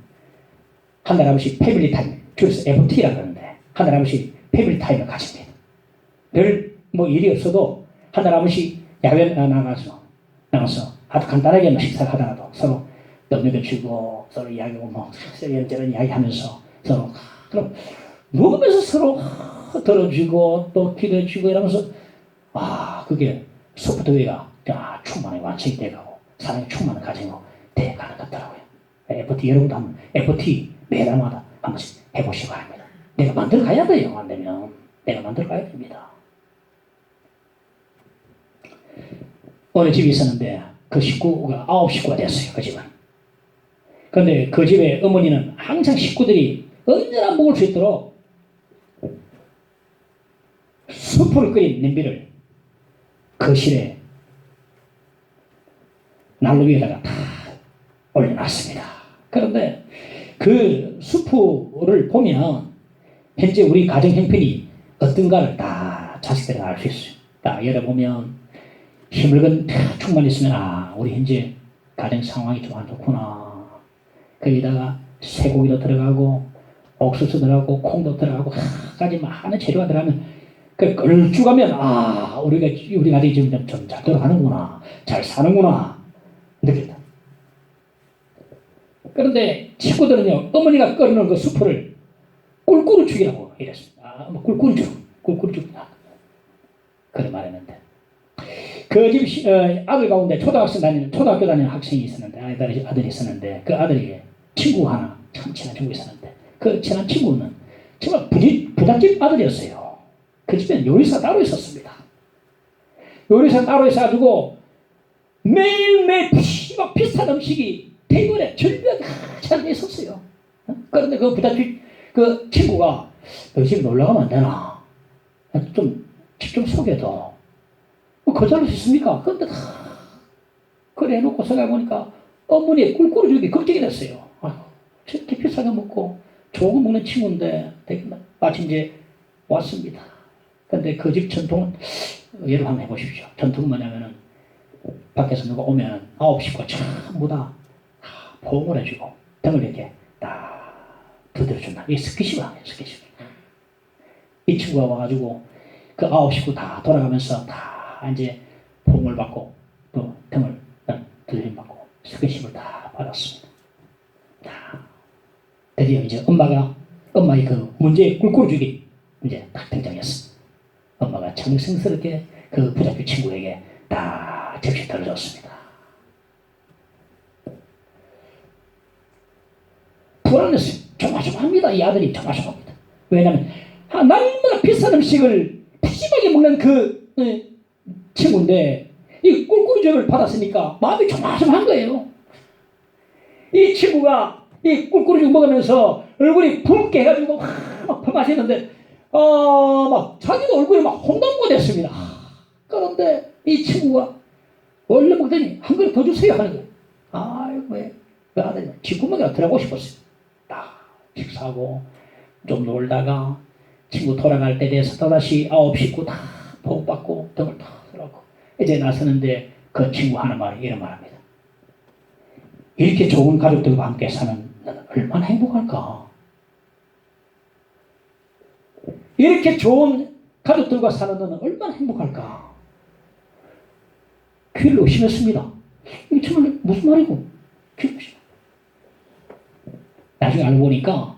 한 달 한 번씩 패밀리 타임, 줄여서 FT라고 하는데 한 달 한 번씩 패밀리 타임을 가집니다. 별 일이 없어도 한 달 한 번씩 야외 나가서 아주 간단하게 식사를 하다가도 서로 떡볶이 주고 서로 이야기하고 이런저런 이야기하면서 서로 그럼 먹으면서 서로 들어주고 또 기도해주고 이러면서 그게 소프트웨어가 충만히 완성이 돼가고 사랑이 충만한 가정으로 돼가는 것 같더라고요. FT 여러분도 한번 FT 매달마다 한 번씩 해보시기 바랍니다. 내가 만들어 가야 돼요. 안 되면 내가 만들어 가야 됩니다. 어느 집이 있었는데 그 식구가 9식구가 됐어요. 그 집은. 그런데 그 집의 어머니는 항상 식구들이 언제나 먹을 수 있도록 수프를 끓인 냄비를 거실에 난로 위에다가 다 올려놨습니다. 그런데 그 수프를 보면 현재 우리 가정 형편이 어떤가를 다 자식들이 알 수 있어요. 딱 열어보면 힘을 충만히 있으면 우리 현재 가정 상황이 좀 안 좋구나. 거기다가 쇠고기도 들어가고 옥수수 들어가고 콩도 들어가고 까지 많은 재료가 들어가면 그 걸쭉하면 우리 가정이 지금 좀 잘 돌아가는구나, 잘 사는구나 느낀다. 그런데 친구들은요, 어머니가 끓이는 그 수프를 꿀꿀이 죽이라고 이랬습니다. 꿀꿀이 죽. 그런 말했는데 그 집 아들 가운데 초등학교 다니는 학생이 있었는데 아들이 있었는데 그 아들에게 친구 하나 참 친한 친구 있었는데 그 친한 친구는 정말 부잣집 아들이었어요. 그 집에는 요리사 따로 있었습니다. 요리사 따로 있어가지고 매일매일 비싼 음식이 테이블에 절벽에 잘 있었어요. 그런데 그 부잣집 그 친구가 너 집에 놀러 가면 안 되나? 집 좀 소개해줘. 거절할 수 있습니까? 그런데 그래 해놓고 생각해보니까 어머니의 꿀꿀이 주기 걱정이 됐어요. 저렇게 비싸게 먹고 좋은 거 먹는 친구인데 마침 이제 왔습니다. 근데 그 집 전통은 예를 한번 해보십시오. 전통은 뭐냐면은 밖에서 누가 오면 9식구 전부 다 포옹을 해주고 등을 이렇게 딱 두드려준다. 이게 스킨십을 하네요. 스킨십. 이 친구가 와가지고 그 9식구 다 돌아가면서 다 이제 포옹을 받고 또 등을 두드림 받고 스킨십을 다 받았습니다. 드디어 이제 엄마의 그 문제의 꿀꿀주기 이제 딱 등장했습니다. 엄마가 정성스럽게 그 부잣집 친구에게 다 접시 들어줬습니다. 불안했어요. 조마조마합니다. 이 아들이 조마조마합니다. 왜냐하면 날마다 비싼 음식을 푸짐하게 먹는 그 친구인데 이 꿀꿀주기를 받았으니까 마음이 조마조마한 거예요. 이 친구가 이 꿀꿀이 먹으면서 얼굴이 붉게 해가지고 막 마시는데 막 자기도 얼굴이 막 홍당무가 됐습니다. 그런데 이 친구가 원래 먹더니 한 그릇 더 주세요 하는 거예요. 아이고 왜 아들이 쥐구멍에 들어가고 싶었어요. 딱 식사하고 좀 놀다가 친구 돌아갈 때 돼서 또다시 9식구 다 보호받고 등을 다 들어가고 이제 나서는데 그 친구 하는 말이 이런 말합니다. 이렇게 좋은 가족들과 함께 사는 나는 얼마나 행복할까? 이렇게 좋은 가족들과 사는 너는 얼마나 행복할까? 귀를 의심했습니다. 이게 정말 무슨 말이고? 귀를 의심. 나중에 알고 보니까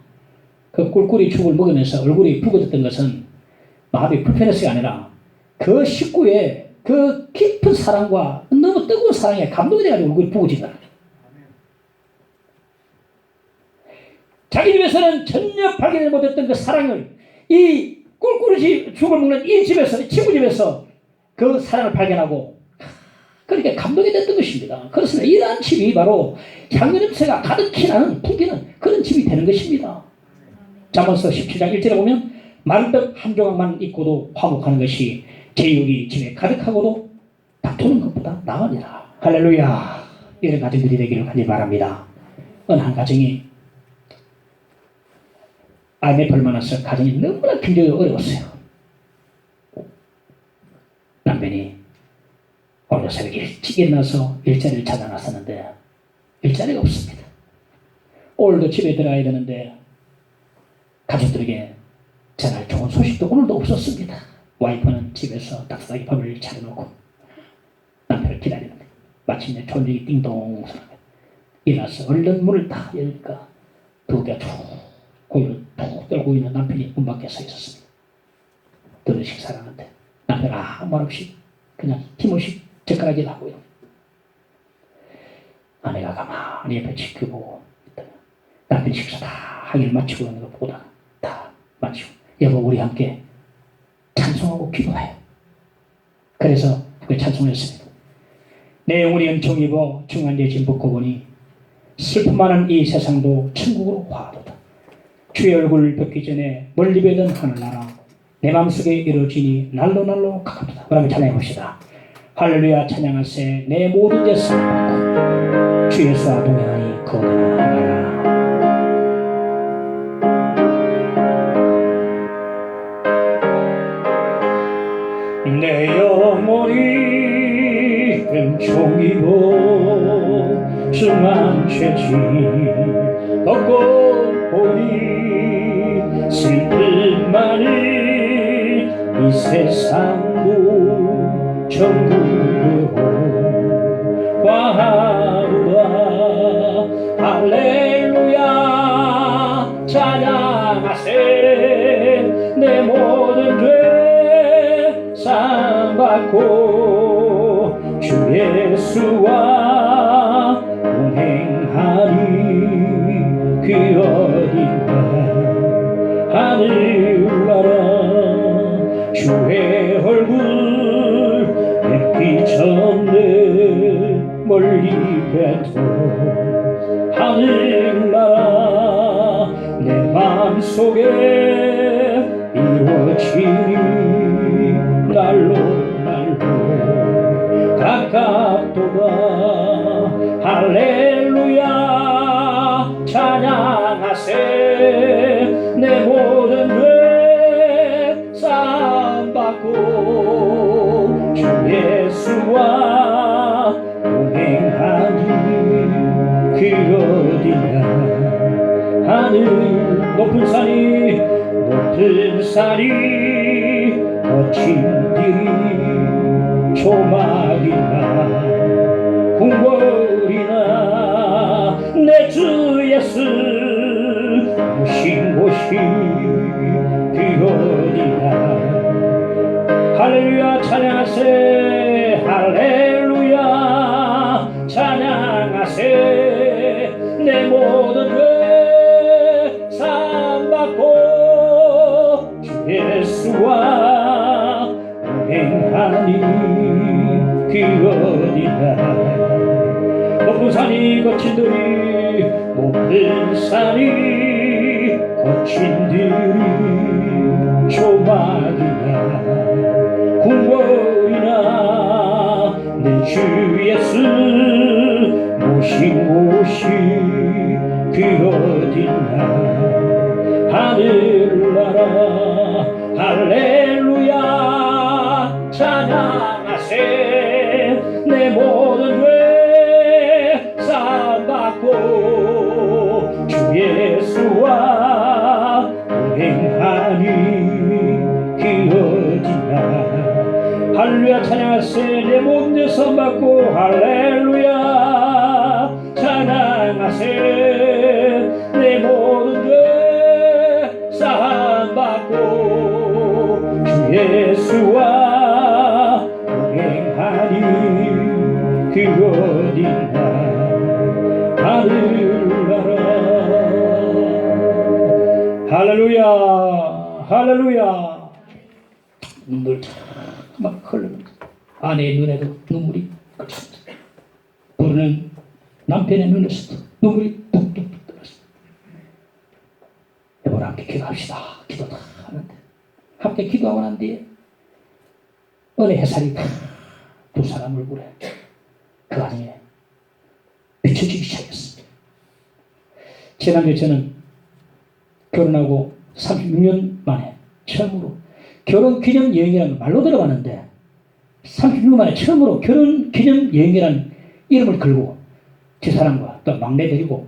그 꿀꿀이 죽을 먹으면서 얼굴이 붉어졌던 것은 마음이 불편해서가 아니라 그 식구의 그 깊은 사랑과 너무 뜨거운 사랑에 감동이 돼가지고 얼굴이 붉어진 거야. 자기 집에서는 전혀 발견을 못했던 그 사랑을 이 꿀꿀이 죽을 먹는 이 집에서, 친구 집에서 그 사랑을 발견하고 그렇게 감동이 됐던 것입니다. 그래서 이러한 집이 바로 향유 냄새가 가득히 나는 풍기는 그런 집이 되는 것입니다. 잠언서 17장 1절에 보면 마른 떡 한 조각만 있고도 화목하는 것이 제육이 집에 가득하고도 다투는 것보다 나으니라. 할렐루야. 이런 가정들이 되기를 간절히 바랍니다. 어느 한 가정이 IMF를 만나서 가정이 너무나 굉장히 어려웠어요. 남편이 오늘 새벽에 일찍 일어나서 일자리를 찾아 나섰는데 일자리가 없습니다. 오늘도 집에 들어가야 되는데 가족들에게 전할 좋은 소식도 오늘도 없었습니다. 와이프는 집에서 따뜻하게 밥을 차려놓고 남편을 기다리는데 마침내 촌중이 띵동 소리가 일어나서 얼른 문을 딱 열니까 두 개가 툭 고기를 푹 떨고 있는 남편이 문 밖에 서 있었습니다. 둘이 식사를 하는데 남편은 아무 말 없이 그냥 힘없이 젓가락질 하고 있는 아내가 가만히 옆에 지켜보고 있다가 남편이 식사 다 하기를 마치고 있는 걸 보다가 다 마치고 여보 우리 함께 찬송하고 기도해요. 그래서 그 찬송했습니다. 내 영혼이 은총 입어 중한제 짐벗고 보니 슬픔 많은 이 세상도 천국으로 화하도다. 주의 얼굴을 뵙기 전에 멀리 뵈던 하늘나라 내 마음속에 이루어지니 날로 날로 가깝다. 그러면 찬양해봅시다. 할렐루야 찬양하세 내 모든 죄 사함받고 주 예수와 동행하니 거듭나 하나라. 내 영혼이 은총 입어 중한 죄짐 벗고 보니 슬픔 많은 이 세상도 천국으로 화하도다. 할렐루야 찬양하세 내 모든 죄 사함받고 주 예수와 동행하니 그 어딘가 하늘나라 주의 얼굴 뵙기 전에 멀리 뵈도 하늘나라 내 맘속에 이루어지니 날로 날로 가깝도다. 할렐루야 찬양하세 내 모든 죄 사함받고 주 예수와 동행하니 그 어디나 하늘 높은 산이 거친 길이 조막이나 궁궐이나 내 주 예수 오신 곳이 그 어디나 할렐루야 찬양하세 할렐루야 찬양하세 내 모든 죄 사함받고 주 예수와 동행하니 그 어디나 높은 산이 거친 들이 높은 산이 거친 들이 조막이나 궁궐이나 내 주 예수 모신 곳이 그 어디나 하늘나라 할렐루야 찬양하세 내 모든 죄 사함받고 주 예수와 동행하니 그 어디나 할렐루야 찬양하세 내 모든 죄 사함받고 할렐루야 찬양하세 내 모든 죄 사함받고 주 예수와 동행하니 그 어디나 하늘나라 할렐루야 할렐루야 눈물 막 흘르는 아내의 눈에도 눈물이 그쳤습니다. 부르는 남편의 눈에서도 눈물이 뚝뚝뚝 떨었습니다. 여보랑 함께 기도합시다. 기도다 하는데 함께 기도하고 난 뒤에 은혜 햇살이 두 사람 얼굴에 그 안에 비춰지기 시작했습니다. 지난주에 저는 결혼하고 36년 만에 처음으로 결혼 기념 여행이라는 말로 들어봤는데 36년 만에 처음으로 결혼 기념 여행이라는 이름을 걸고 제 사람과 또 막내 데리고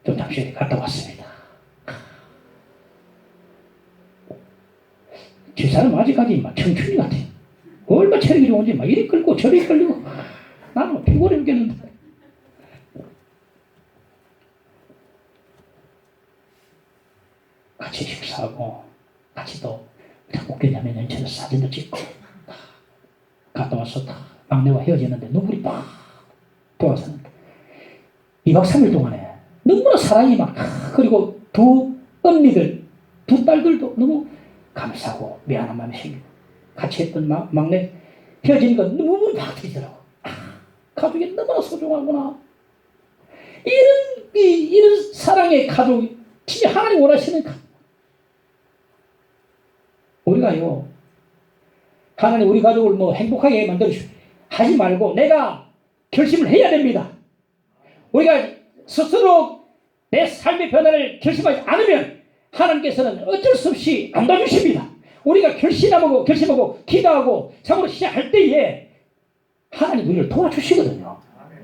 좀 잠시 갔다 왔습니다. 제 사람 아직까지 막 청춘이 같아. 얼마나 체력이 좋은지 막 이리 끌고 저리 끌리고 나는 피곤해 죽겠는데. 같이 식사하고 같이 또 웃겼냐면 연초에 사진도 찍고 갔다 와서 막내와 헤어지는데 눈물이 빡 돌아서는데 2박 3일 동안에 너무나 사랑이 막 그리고 두 언니들 두 딸들도 너무 감사하고 미안한 마음이 생기고 같이 했던 막내 헤어지는 건 눈물이 막 터지더라고. 가족이 너무나 소중하구나. 이런 사랑의 가족 진짜 하나님 원하시는 우리가요 하나님 우리 가족을 뭐 행복하게 만들어주시고 하지 말고 내가 결심을 해야 됩니다. 우리가 스스로 내 삶의 변화를 결심하지 않으면 하나님께서는 어쩔 수 없이 안 봐주십니다. 우리가 결심하고 기도하고 참으로 시작할 때에 하나님 우리를 도와주시거든요.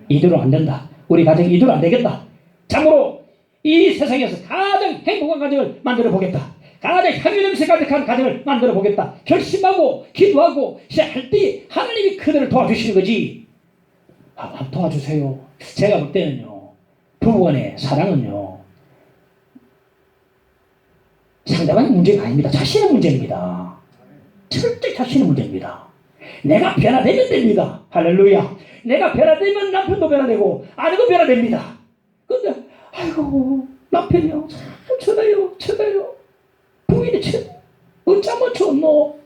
이대로 안 된다. 우리 가정이 이대로 안 되겠다. 참으로 이 세상에서 가장 행복한 가정을 만들어 보겠다. 가장 향유 냄새 가득한 가정을 만들어 보겠다. 결심하고 기도하고 시작할 때 하나님이 그들을 도와주시는 거지. 한번 도와주세요. 제가 볼 때는요 부부간의 사랑은요 상대방의 문제가 아닙니다. 자신의 문제입니다. 절대 자신의 문제입니다. 내가 변화되면 됩니다. 할렐루야. 내가 변화되면 남편도 변화되고 아내도 변화됩니다. 근데 아이고 남편이요 참 쳐다요 부인이 쳐 어쩌면 좋노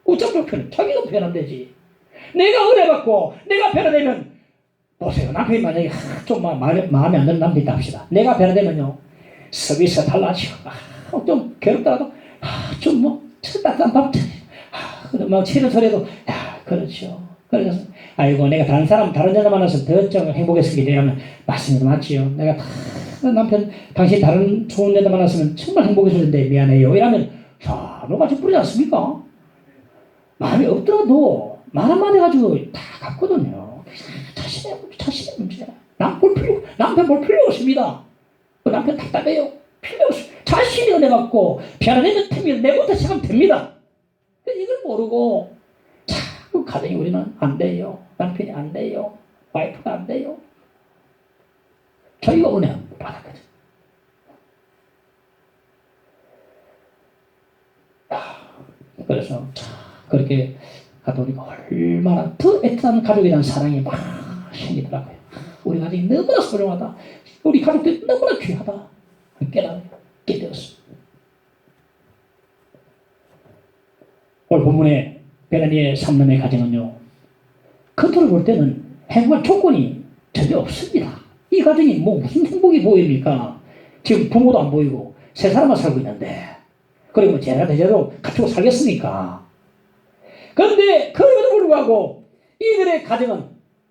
어쩌면 좋겠노 자기가 변화되지. 내가 은혜받고 내가 변화되면 보세요. 남편이 만약에 좀 마음에 안 드는 남편이 있다 합시다. 내가 변화되면요 서비스가 달라지고 좀 괴롭더라도 좀 뭐 따뜻한 밥 막 치는 소리도 그렇죠. 그래서 아이고 내가 다른 여자 만나서 더 좀 행복했을 게 하면 맞습니다. 맞지요. 내가 남편 당신 다른 좋은 여자 만났으면 정말 행복했을 텐데 미안해요. 이러면 자 너가 좀 뿌리지 않습니까? 마음이 없더라도 말 한마디 가지고 다 갔거든요. 자신의 문제야. 남편 볼 필요 없습니다. 남편 답답해요. 필요 없어. 자신이 은혜 받고 변화되는 틈이 내부터 시작하면 됩니다. 이걸 모르고 자꾸 가정이 우리는 안 돼요. 남편이 안 돼요. 와이프가 안 돼요. 저희가 은혜 받았거든. 그래서 그렇게 가다 보니까 얼마나 더 애틋한 가족에 대한 사랑이 막 생기더라고요. 우리 가족이 너무나 소중하다. 우리 가족들이 너무나 귀하다. 깨닫게 되었습니다. 오늘 본문의 베라니의 3남의 가정은요 겉으로 볼 때는 행복한 조건이 전혀 없습니다. 이 가정이 뭐 무슨 행복이 보입니까? 지금 부모도 안 보이고 세 사람만 살고 있는데 그리고 제가 대제로 갖추고 살겠습니까? 그런데 그럼에도 불구하고 이들의 가정은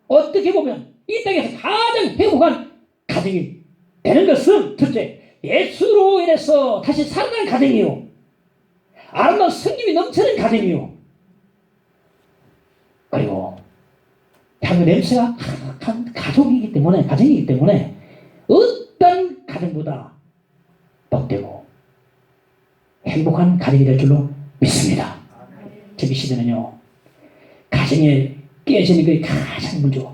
어떻게 보면 이 땅에서 가장 행복한 가정이 되는 것은 첫째 예수로 인해서 다시 살아난 가정이요 아름다운 성김이 넘치는 가정이요 그리고 향유 냄새가 가득한 가정이기 때문에 어떤 가정보다 복되고 행복한 가정이 될 줄로 믿습니다. 저희 시대는요 가정에 깨지는 게 가장 문제고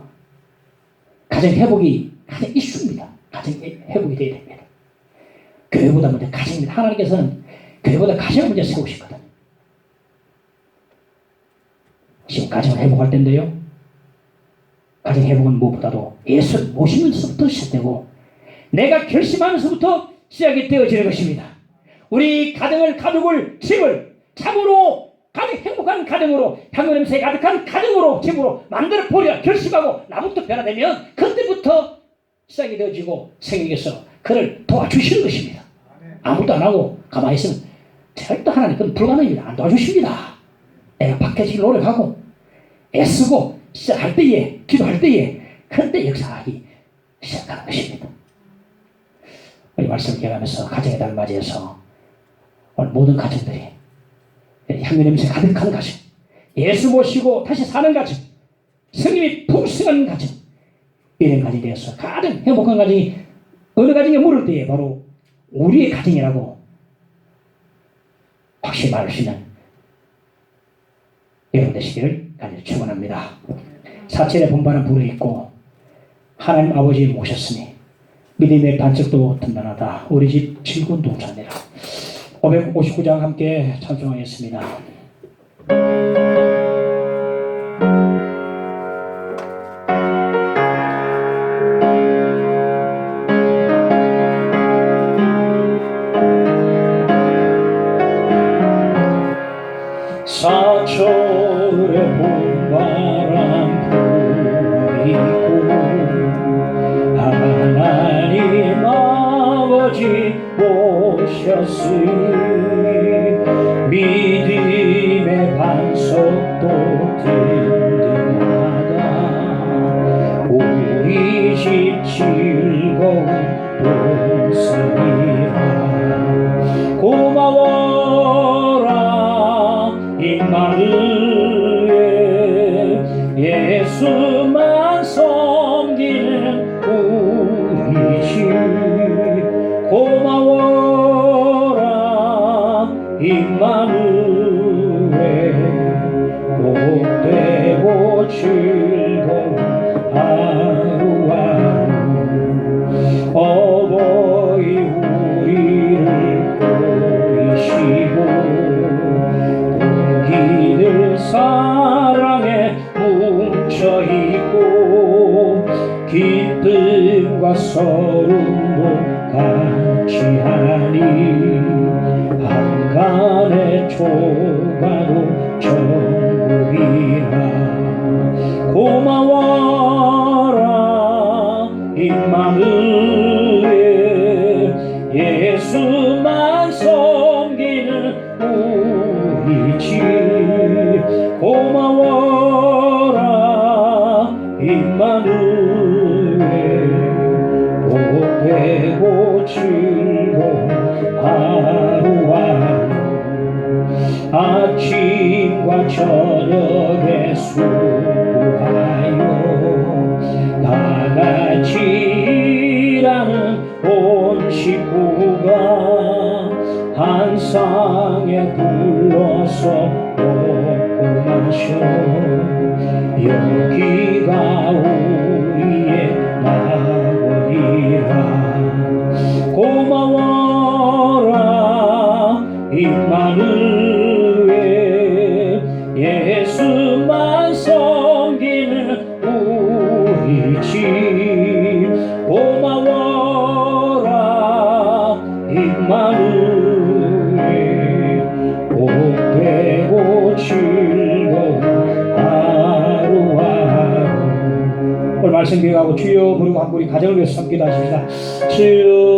가정 회복이 가장 이슈입니다. 가정 회복이 되어야 됩니다. 교회보다 먼저 가정입니다. 하나님께서는 교회보다 가정 문제 세우시거든. 지금 가정을 회복할 때인데요. 가정 회복은 무엇보다도 예수 모시면서부터 시작되고 내가 결심하면서부터 시작이 되어지는 것입니다. 우리 가족을 집을 참으로 가장 행복한 가정으로 향유 냄새 가득한 가정으로 집으로 만들어 보려 결심하고 나부터 변화되면 그때부터 시작이 되어지고 생명에서 그를 도와주시는 것입니다. 아무것도 안 하고 가만히 있으면 절대 하나님 그건 불가능합니다. 안 도와주십니다. 내가 박해지기 노력하고 애쓰고 시작할 때에 기도할 때에 그때 역사하기 시작하는 것입니다. 우리 말씀을 기억하면서 가정의 달을 맞이해서 오늘 모든 가정들이 향유 냄새 가득한 가정 예수 모시고 다시 사는 가정 성님이 풍성한 가정 이런 가정이 되어서 가장 행복한 가정이 어느 가정에 물을 때에 바로 우리의 가정이라고 확실히 말할 수 있는 여러분 되시기를 간절히 축원합니다. 사철의 본반은 불에 있고 하나님 아버지 모셨으니 믿음의 반석도 든든하다. 우리 집 즐거운 동산이라 559장 함께 찬송하겠습니다. 사철의 봄바람 불이고 하나님 아버지 오셨으니 믿음의 반석도 든든하다. 우리 집 즐거운 동산이라. 고마워라 임마누엘, 예수만 섬기는 우리 집. 고마워라 임마누엘, 복되고 즐거운 하루하루. 어버이 우리를 보이시고 동기들 사랑에 뭉쳐있고 기쁨과 서름도 같이 하니 한간의 조가도 천국이라. 고마워라 임마누엘, 예수만 섬기는 우리 집. 고마워라 임마누엘, 복되고 즐거운 하루하루. 아침과 저녁에 수고하여 다같이 일하는 온 식구가 한 상에 불러서 먹고 마셔. 여기가 우리의 낙원이라. 고마워라 임마누엘, 예수만 섬기는 우리 집. 고마워라 임마누엘, 복되고 즐거운 하루하루. 오늘 말씀 기억하고 주여 부르고 한 우리 가정을 위해서 섬기다 하십니다. 주여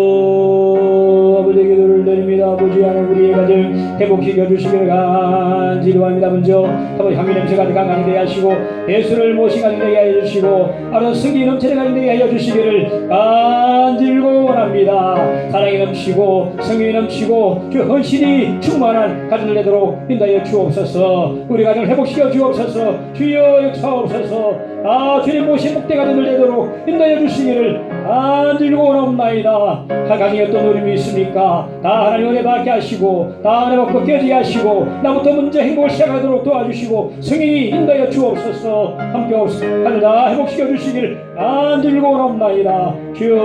아버지에게 눈을 드립니다. 아버지 하나님 우리의 가정 회복시켜 주시기를 간절히 원합니다. 먼저 아버지 향기 냄새 가득한 가정 되게 하시고 예수를 모신 가정 되게 하여 주시고 아버지 승리 넘치는 가정 되게 하여 주시기를 간절히 원합니다. 사랑이 넘치고 성령이 넘치고 주 헌신이 충만한 가정을 되도록 인도하여 주옵소서. 우리 가정을 회복시켜 주옵소서. 주여 역사옵소서. 주님 모신 목대 가정을 되도록 인도하여 주시기를 간절히 원합나이다. 한 가정에 어떤 어려움이 있습니까? 다 하나님 은혜 받게 하시고 다 하나님 받고 깨지게 하시고 나부터 먼저 행복을 시작하도록 도와주시고 성인이 인도하여 주옵소서. 함께 없소서. 하늘 다 회복시켜 주시기를 간절히 원합나이다. 주여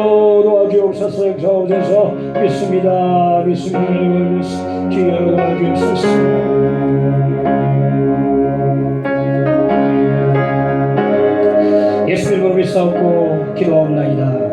도와주옵소서. 역사옵소서. 믿습니다. 믿습니다. 주여 도와주옵소서. 예수님을 믿사옵고 기도하옵나이다.